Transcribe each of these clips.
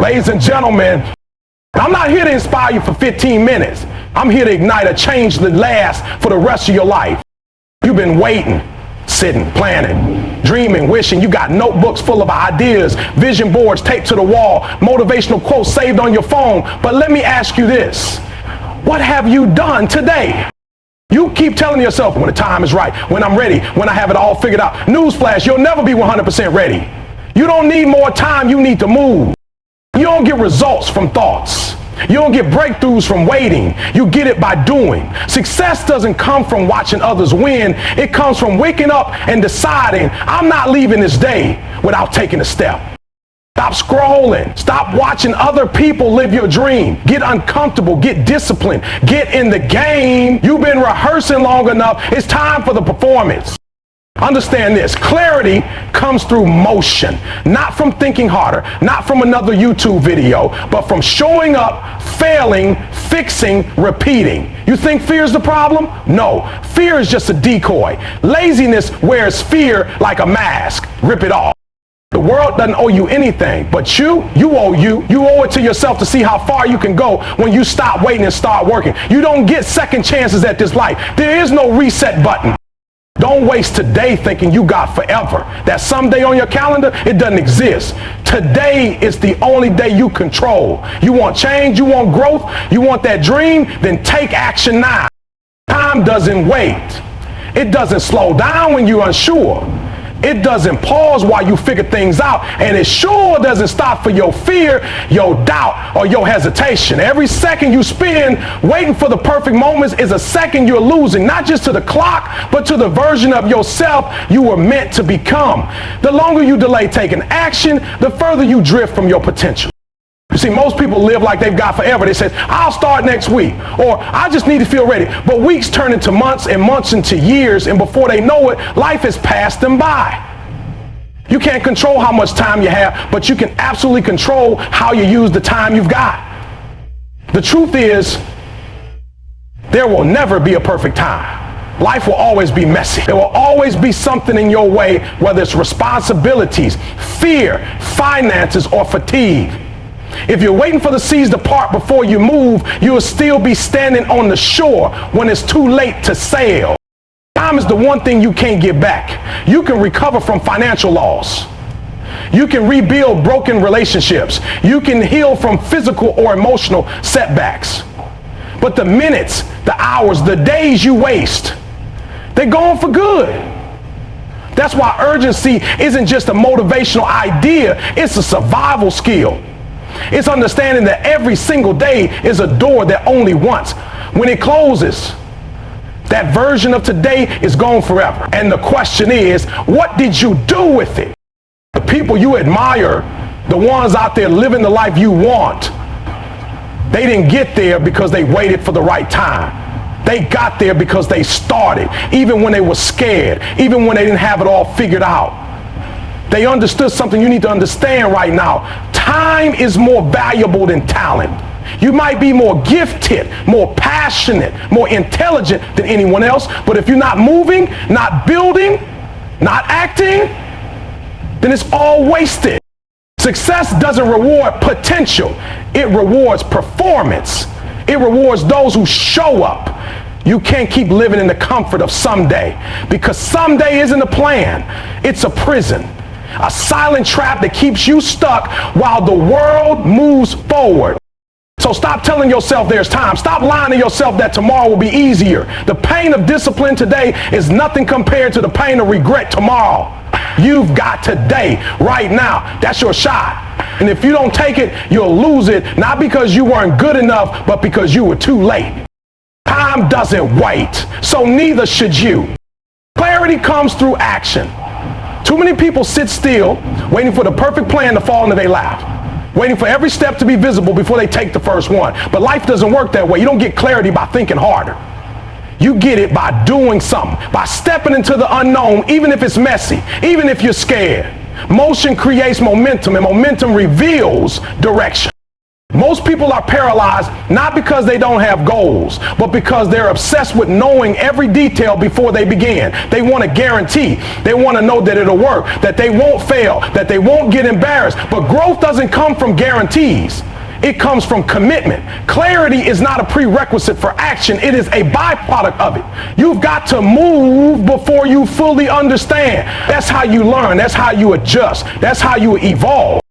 Ladies and gentlemen, I'm not here to inspire you for 15 minutes. I'm here to ignite a change that lasts for the rest of your life. You've been waiting, sitting, planning, dreaming, wishing. You got notebooks full of ideas, vision boards taped to the wall, motivational quotes saved on your phone. But let me ask you this. What have you done today? You keep telling yourself when the time is right, when I'm ready, when I have it all figured out. Newsflash, you'll never be 100% ready. You don't need more time, you need to move. You don't get results from thoughts. You don't get breakthroughs from waiting. You get it by doing. Success doesn't come from watching others win. It comes from waking up and deciding, I'm not leaving this day without taking a step. Stop scrolling. Stop watching other people live your dream. Get uncomfortable. Get disciplined. Get in the game. You've been rehearsing long enough. It's time for the performance. Understand this, clarity comes through motion, not from thinking harder, not from another YouTube video, but from showing up, failing, fixing, repeating. You think fear is the problem? No, fear is just a decoy. Laziness wears fear like a mask. Rip it off. The world doesn't owe you anything, but you owe you. You owe it to yourself to see how far you can go when you stop waiting and start working. You don't get second chances at this life. There is no reset button. Don't waste today thinking you got forever. That someday on your calendar, it doesn't exist. Today is the only day you control. You want change, you want growth, you want that dream, then take action now. Time doesn't wait. It doesn't slow down when you're unsure. It doesn't pause while you figure things out, and it sure doesn't stop for your fear, your doubt, or your hesitation. Every second you spend waiting for the perfect moments is a second you're losing, not just to the clock, but to the version of yourself you were meant to become. The longer you delay taking action, the further you drift from your potential. You see, most people live like they've got forever. They say, I'll start next week, or I just need to feel ready. But weeks turn into months and months into years, and before they know it, life has passed them by. You can't control how much time you have, but you can absolutely control how you use the time you've got. The truth is, there will never be a perfect time. Life will always be messy. There will always be something in your way, whether it's responsibilities, fear, finances, or fatigue. If you're waiting for the seas to part before you move, you'll still be standing on the shore when it's too late to sail. Time is the one thing you can't get back. You can recover from financial loss. You can rebuild broken relationships. You can heal from physical or emotional setbacks. But the minutes, the hours, the days you waste, they're gone for good. That's why urgency isn't just a motivational idea, it's a survival skill. It's understanding that every single day is a door that only once. When it closes, that version of today is gone forever. And the question is, what did you do with it? The people you admire, the ones out there living the life you want, they didn't get there because they waited for the right time. They got there because they started, even when they were scared, even when they didn't have it all figured out. They understood something you need to understand right now. Time is more valuable than talent. You might be more gifted, more passionate, more intelligent than anyone else, but if you're not moving, not building, not acting, then it's all wasted. Success doesn't reward potential. It rewards performance. It rewards those who show up. You can't keep living in the comfort of someday, because someday isn't a plan. It's a prison. A silent trap that keeps you stuck while the world moves forward. So stop telling yourself there's time. Stop lying to yourself that tomorrow will be easier. The pain of discipline today is nothing compared to the pain of regret tomorrow. You've got today, right now. That's your shot. And if you don't take it, you'll lose it, not because you weren't good enough, but because you were too late. Time doesn't wait, so neither should you. Clarity comes through action. Too many people sit still, waiting for the perfect plan to fall into their lap, waiting for every step to be visible before they take the first one. But life doesn't work that way. You don't get clarity by thinking harder. You get it by doing something, by stepping into the unknown, even if it's messy, even if you're scared. Motion creates momentum, and momentum reveals direction. Most people are paralyzed not because they don't have goals, but because they're obsessed with knowing every detail before they begin. They want a guarantee. They want to know that it'll work, that they won't fail, that they won't get embarrassed. But growth doesn't come from guarantees. It comes from commitment. Clarity is not a prerequisite for action. It is a byproduct of it. You've got to move before you fully understand. That's how you learn. That's how you adjust. That's how you evolve.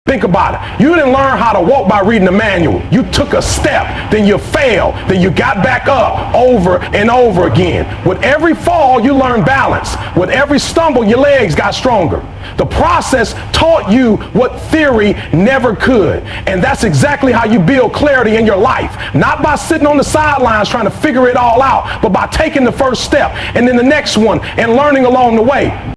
Think about it. You didn't learn how to walk by reading the manual. You took a step, then you failed, then you got back up over and over again. With every fall, you learned balance. With every stumble, your legs got stronger. The process taught you what theory never could. And that's exactly how you build clarity in your life. Not by sitting on the sidelines trying to figure it all out, but by taking the first step and then the next one and learning along the way.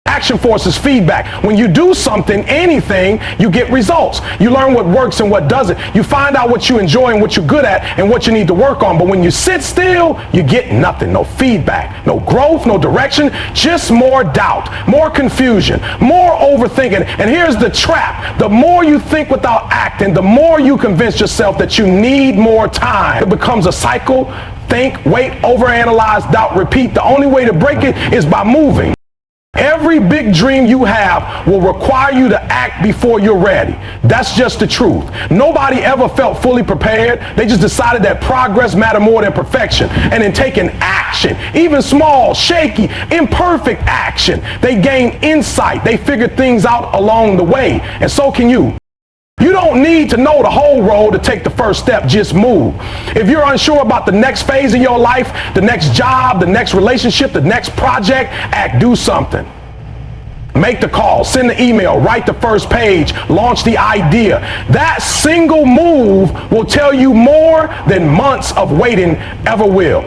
Action forces feedback. When you do something, anything, you get results. You learn what works and what doesn't. You find out what you enjoy and what you're good at and what you need to work on. But when you sit still, you get nothing. No feedback, no growth, no direction, just more doubt, more confusion, more overthinking. And here's the trap. The more you think without acting, the more you convince yourself that you need more time. It becomes a cycle. Think, wait, overanalyze, doubt, repeat. The only way to break it is by moving. Every big dream you have will require you to act before you're ready. That's just the truth. Nobody ever felt fully prepared. They just decided that progress mattered more than perfection. And in taking action, even small, shaky, imperfect action, they gain insight. They figure things out along the way. And so can you. You don't need to know the whole road to take the first step. Just move. If you're unsure about the next phase of your life, the next job, the next relationship, the next project, do something. Make the call, send the email, write the first page, launch the idea. That single move will tell you more than months of waiting ever will.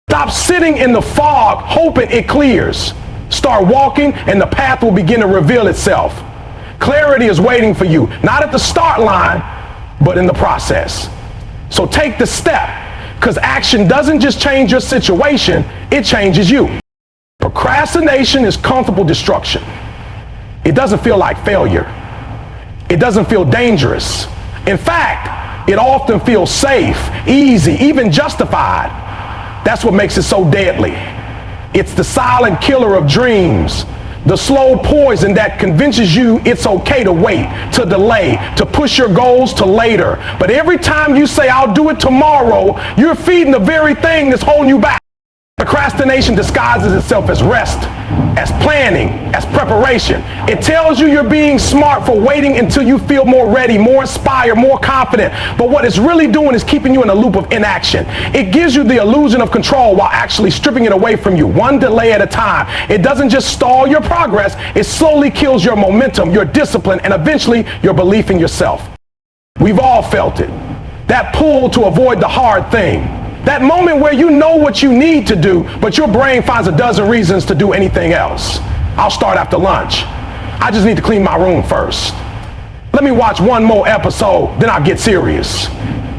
Stop sitting in the fog hoping it clears. Start walking and the path will begin to reveal itself. Clarity is waiting for you, not at the start line, but in the process. So take the step, because action doesn't just change your situation, it changes you. Procrastination is comfortable destruction. It doesn't feel like failure. It doesn't feel dangerous. In fact, it often feels safe, easy, even justified. That's what makes it so deadly. It's the silent killer of dreams. The slow poison that convinces you it's okay to wait, to delay, to push your goals to later. But every time you say, I'll do it tomorrow, you're feeding the very thing that's holding you back. Procrastination disguises itself as rest, as planning, as preparation. It tells you you're being smart for waiting until you feel more ready, more inspired, more confident. But what it's really doing is keeping you in a loop of inaction. It gives you the illusion of control while actually stripping it away from you, one delay at a time. It doesn't just stall your progress, it slowly kills your momentum, your discipline, and eventually your belief in yourself. We've all felt it. That pull to avoid the hard thing. That moment where you know what you need to do, but your brain finds a dozen reasons to do anything else. I'll start after lunch. I just need to clean my room first. Let me watch one more episode, then I'll get serious.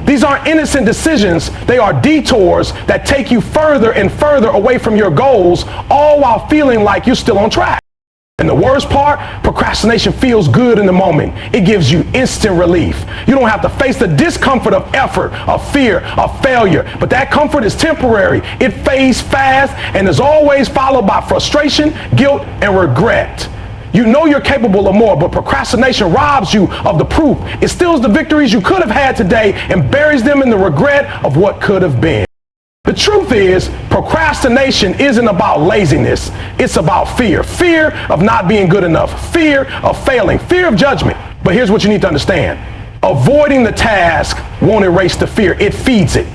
These aren't innocent decisions. They are detours that take you further and further away from your goals, all while feeling like you're still on track. And the worst part, procrastination feels good in the moment. It gives you instant relief. You don't have to face the discomfort of effort, of fear, of failure. But that comfort is temporary. It fades fast and is always followed by frustration, guilt, and regret. You know you're capable of more, but procrastination robs you of the proof. It steals the victories you could have had today and buries them in the regret of what could have been. The truth is, procrastination isn't about laziness. It's about fear. Fear of not being good enough. Fear of failing. Fear of judgment. But here's what you need to understand. Avoiding the task won't erase the fear. It feeds it.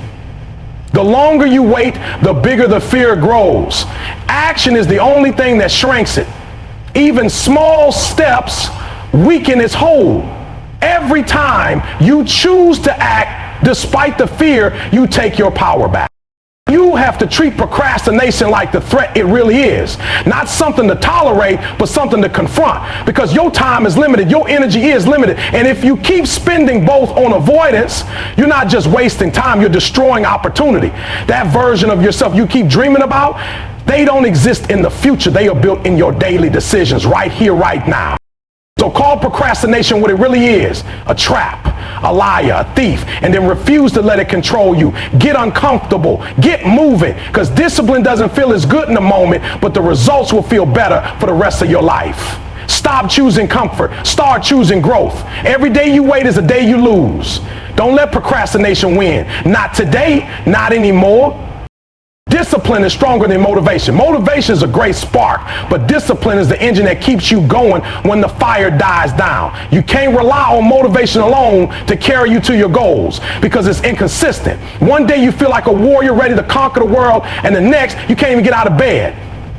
The longer you wait, the bigger the fear grows. Action is the only thing that shrinks it. Even small steps weaken its hold. Every time you choose to act despite the fear, you take your power back. You have to treat procrastination like the threat it really is. Not something to tolerate, but something to confront. Because your time is limited, your energy is limited. And if you keep spending both on avoidance, you're not just wasting time, you're destroying opportunity. That version of yourself you keep dreaming about, they don't exist in the future. They are built in your daily decisions right here, right now. So call procrastination what it really is: a trap, a liar, a thief, and then refuse to let it control you. Get uncomfortable, get moving, because discipline doesn't feel as good in the moment, but the results will feel better for the rest of your life. Stop choosing comfort, start choosing growth. Every day you wait is a day you lose. Don't let procrastination win. Not today, not anymore. Discipline is stronger than motivation. Motivation is a great spark, but discipline is the engine that keeps you going when the fire dies down. You can't rely on motivation alone to carry you to your goals because it's inconsistent. One day you feel like a warrior ready to conquer the world, and the next you can't even get out of bed.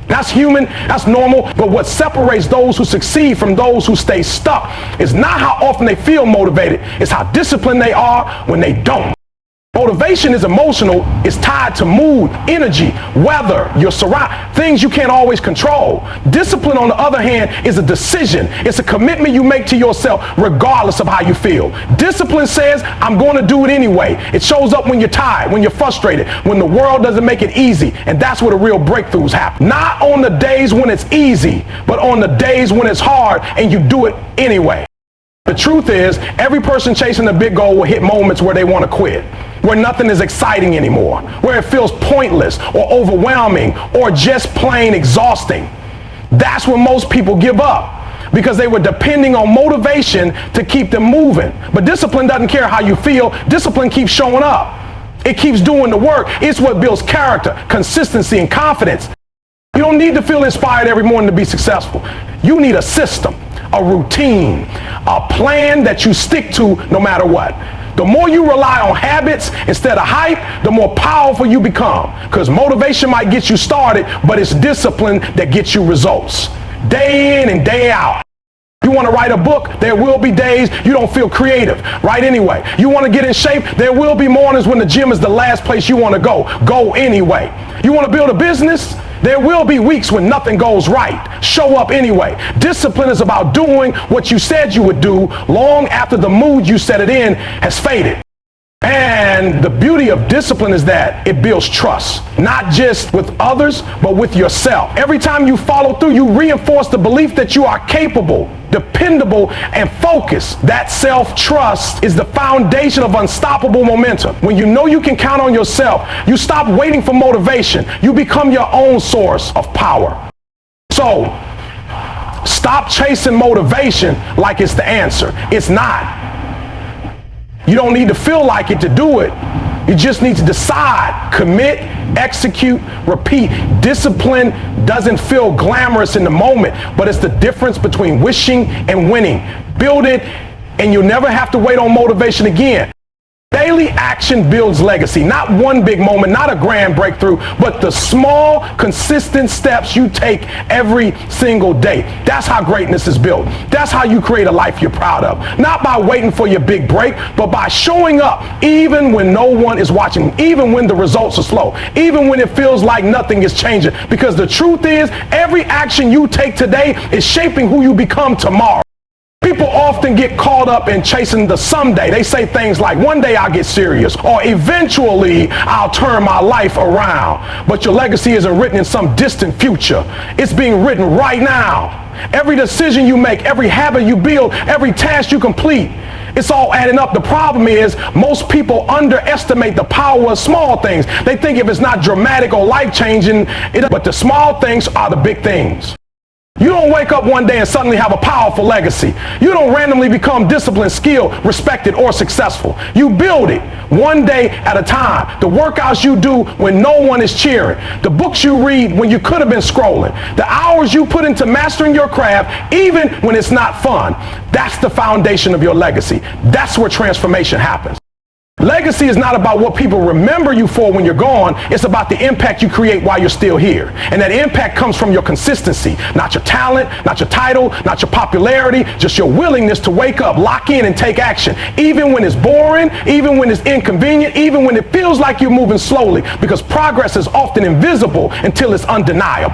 That's human, that's normal, but what separates those who succeed from those who stay stuck is not how often they feel motivated, it's how disciplined they are when they don't. Motivation is emotional, it's tied to mood, energy, weather, your things you can't always control. Discipline, on the other hand, is a decision. It's a commitment you make to yourself regardless of how you feel. Discipline says, I'm going to do it anyway. It shows up when you're tired, when you're frustrated, when the world doesn't make it easy, and that's where the real breakthroughs happen. Not on the days when it's easy, but on the days when it's hard and you do it anyway. The truth is, every person chasing a big goal will hit moments where they want to quit, where nothing is exciting anymore, where it feels pointless or overwhelming or just plain exhausting. That's when most people give up, because they were depending on motivation to keep them moving. But discipline doesn't care how you feel. Discipline keeps showing up. It keeps doing the work. It's what builds character, consistency, and confidence. You don't need to feel inspired every morning to be successful. You need a system, a routine, a plan that you stick to no matter what. The more you rely on habits instead of hype, the more powerful you become. Because motivation might get you started, but it's discipline that gets you results. Day in and day out. You want to write a book, there will be days you don't feel creative. Write anyway. You want to get in shape, there will be mornings when the gym is the last place you want to go. Go anyway. You want to build a business? There will be weeks when nothing goes right. Show up anyway. Discipline is about doing what you said you would do long after the mood you set it in has faded. And the beauty of discipline is that it builds trust, not just with others, but with yourself. Every time you follow through, you reinforce the belief that you are capable, dependable, and focused. That self-trust is the foundation of unstoppable momentum. When you know you can count on yourself, you stop waiting for motivation. You become your own source of power. So, stop chasing motivation like it's the answer. It's not. You don't need to feel like it to do it. You just need to decide, commit, execute, repeat. Discipline doesn't feel glamorous in the moment, but it's the difference between wishing and winning. Build it, and you'll never have to wait on motivation again. Daily action builds legacy. Not one big moment, not a grand breakthrough, but the small, consistent steps you take every single day. That's how greatness is built. That's how you create a life you're proud of. Not by waiting for your big break, but by showing up even when no one is watching, even when the results are slow, even when it feels like nothing is changing. Because the truth is, every action you take today is shaping who you become tomorrow. People often get caught up in chasing the someday. They say things like, one day I'll get serious, or eventually I'll turn my life around. But your legacy isn't written in some distant future. It's being written right now. Every decision you make, every habit you build, every task you complete, it's all adding up. The problem is most people underestimate the power of small things. They think if it's not dramatic or life-changing, but the small things are the big things. You don't wake up one day and suddenly have a powerful legacy. You don't randomly become disciplined, skilled, respected, or successful. You build it one day at a time. The workouts you do when no one is cheering. The books you read when you could have been scrolling. The hours you put into mastering your craft even when it's not fun. That's the foundation of your legacy. That's where transformation happens. Legacy is not about what people remember you for when you're gone. It's about the impact you create while you're still here. And that impact comes from your consistency, not your talent, not your title, not your popularity, just your willingness to wake up, lock in, and take action. Even when it's boring, even when it's inconvenient, even when it feels like you're moving slowly, because progress is often invisible until it's undeniable.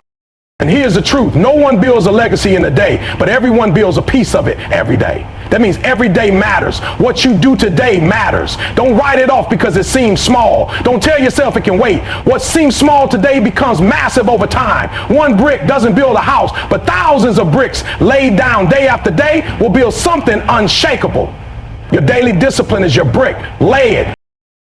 And here's the truth. No one builds a legacy in a day, but everyone builds a piece of it every day. That means every day matters. What you do today matters. Don't write it off because it seems small. Don't tell yourself it can wait. What seems small today becomes massive over time. One brick doesn't build a house, but thousands of bricks laid down day after day will build something unshakable. Your daily discipline is your brick. Lay it.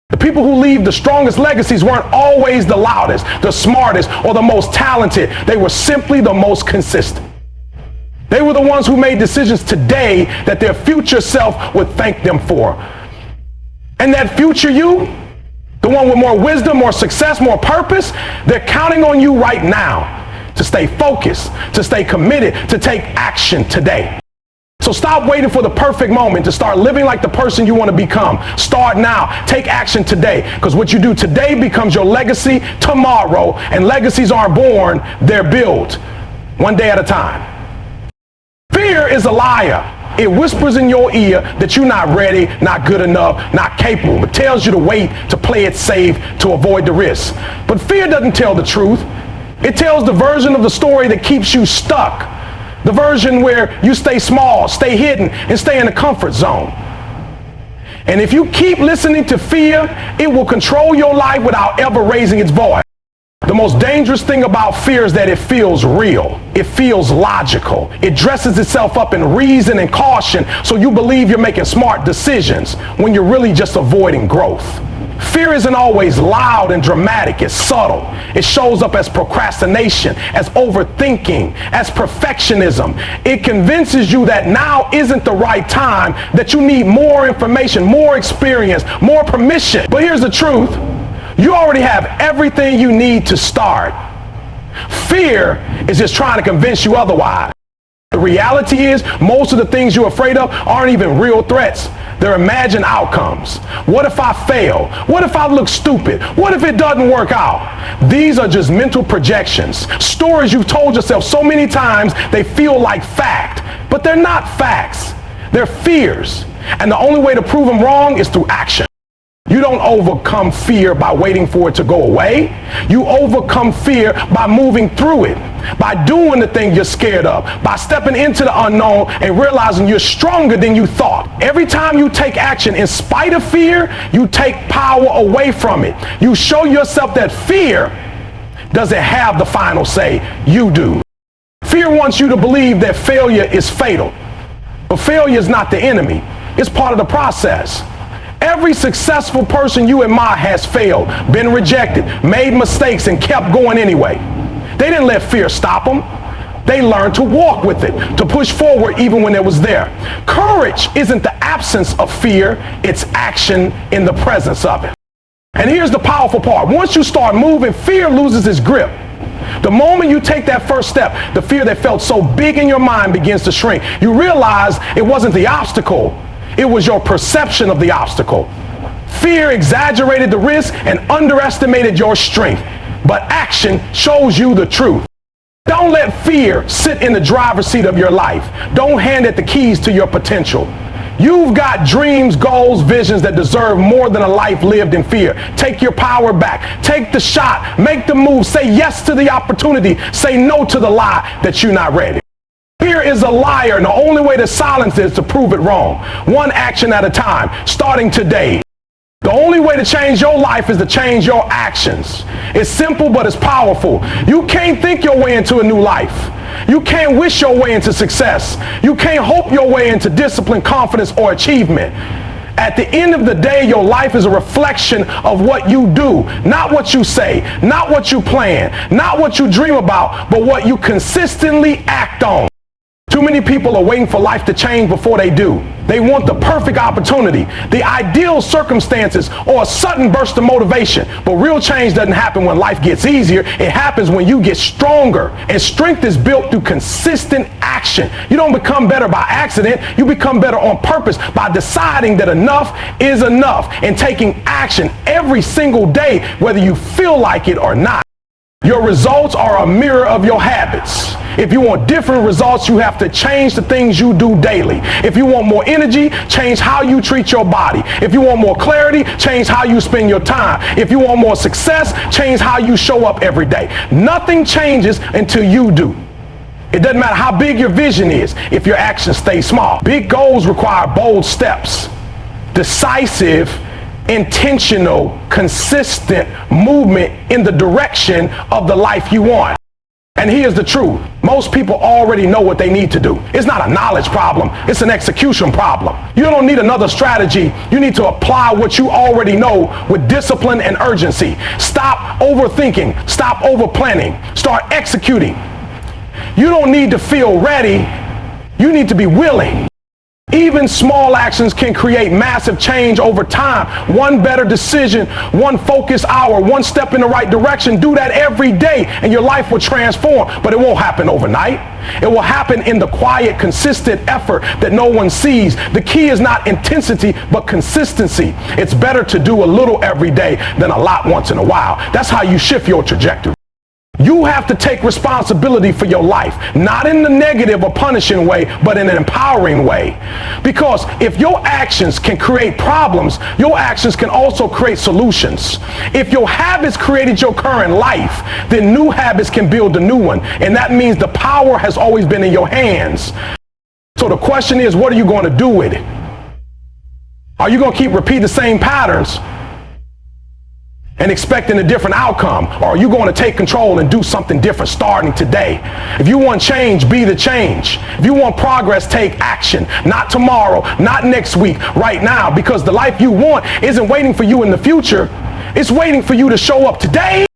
The people who leave the strongest legacies weren't always the loudest, the smartest, or the most talented. They were simply the most consistent. They were the ones who made decisions today that their future self would thank them for. And that future you, the one with more wisdom, more success, more purpose, they're counting on you right now to stay focused, to stay committed, to take action today. So stop waiting for the perfect moment to start living like the person you want to become. Start now. Take action today, because what you do today becomes your legacy tomorrow, and legacies aren't born, they're built one day at a time. Fear is a liar. It whispers in your ear that you're not ready, not good enough, not capable. It tells you to wait, to play it safe, to avoid the risk. But fear doesn't tell the truth. It tells the version of the story that keeps you stuck. The version where you stay small, stay hidden, and stay in the comfort zone. And if you keep listening to fear, it will control your life without ever raising its voice. The most dangerous thing about fear is that it feels real. It feels logical. It dresses itself up in reason and caution, so you believe you're making smart decisions when you're really just avoiding growth. Fear isn't always loud and dramatic. It's subtle. It shows up as procrastination, as overthinking, as perfectionism. It convinces you that now isn't the right time, that you need more information, more experience, more permission. But here's the truth. You already have everything you need to start. Fear is just trying to convince you otherwise. The reality is, most of the things you're afraid of aren't even real threats. They're imagined outcomes. What if I fail? What if I look stupid? What if it doesn't work out? These are just mental projections, stories you've told yourself so many times they feel like fact, but they're not facts. They're fears. And the only way to prove them wrong is through action. You don't overcome fear by waiting for it to go away. You overcome fear by moving through it, by doing the thing you're scared of, by stepping into the unknown and realizing you're stronger than you thought. Every time you take action in spite of fear, you take power away from it. You show yourself that fear doesn't have the final say. You do. Fear wants you to believe that failure is fatal. But failure is not the enemy. It's part of the process. Every successful person you admire has failed, been rejected, made mistakes, and kept going anyway. They didn't let fear stop them. They learned to walk with it, to push forward even when it was there. Courage isn't the absence of fear, it's action in the presence of it. And here's the powerful part. Once you start moving, fear loses its grip. The moment you take that first step, the fear that felt so big in your mind begins to shrink. You realize it wasn't the obstacle. It was your perception of the obstacle. Fear exaggerated the risk and underestimated your strength. But action shows you the truth. Don't let fear sit in the driver's seat of your life. Don't hand it the keys to your potential. You've got dreams, goals, visions that deserve more than a life lived in fear. Take your power back. Take the shot. Make the move. Say yes to the opportunity. Say no to the lie that you're not ready. Fear is a liar, and the only way to silence it is to prove it wrong. One action at a time, starting today. The only way to change your life is to change your actions. It's simple, but it's powerful. You can't think your way into a new life. You can't wish your way into success. You can't hope your way into discipline, confidence, or achievement. At the end of the day, your life is a reflection of what you do, not what you say, not what you plan, not what you dream about, but what you consistently act on. Too many people are waiting for life to change before they do. They want the perfect opportunity, the ideal circumstances, or a sudden burst of motivation. But real change doesn't happen when life gets easier. It happens when you get stronger. And strength is built through consistent action. You don't become better by accident. You become better on purpose by deciding that enough is enough and taking action every single day, whether you feel like it or not. Your results are a mirror of your habits. If you want different results, you have to change the things you do daily. If you want more energy, change how you treat your body. If you want more clarity, change how you spend your time. If you want more success, change how you show up every day. Nothing changes until you do. It doesn't matter how big your vision is if your actions stay small. Big goals require bold steps, decisive, intentional, consistent movement in the direction of the life you want. And here's the truth. Most people already know what they need to do. It's not a knowledge problem. It's an execution problem. You don't need another strategy. You need to apply what you already know with discipline and urgency. Stop overthinking. Stop overplanning. Start executing. You don't need to feel ready. You need to be willing. Even small actions can create massive change over time. One better decision, one focused hour, one step in the right direction. Do that every day and your life will transform. But it won't happen overnight. It will happen in the quiet, consistent effort that no one sees. The key is not intensity, but consistency. It's better to do a little every day than a lot once in a while. That's how you shift your trajectory. You have to take responsibility for your life, not in the negative or punishing way, but in an empowering way. Because if your actions can create problems, your actions can also create solutions. If your habits created your current life, then new habits can build a new one. And that means the power has always been in your hands. So the question is, what are you going to do with it? Are you going to keep repeating the same patterns and expecting a different outcome? Or are you going to take control and do something different starting today? If you want change, be the change. If you want progress, take action. Not tomorrow, not next week, right now. Because the life you want isn't waiting for you in the future. It's waiting for you to show up today.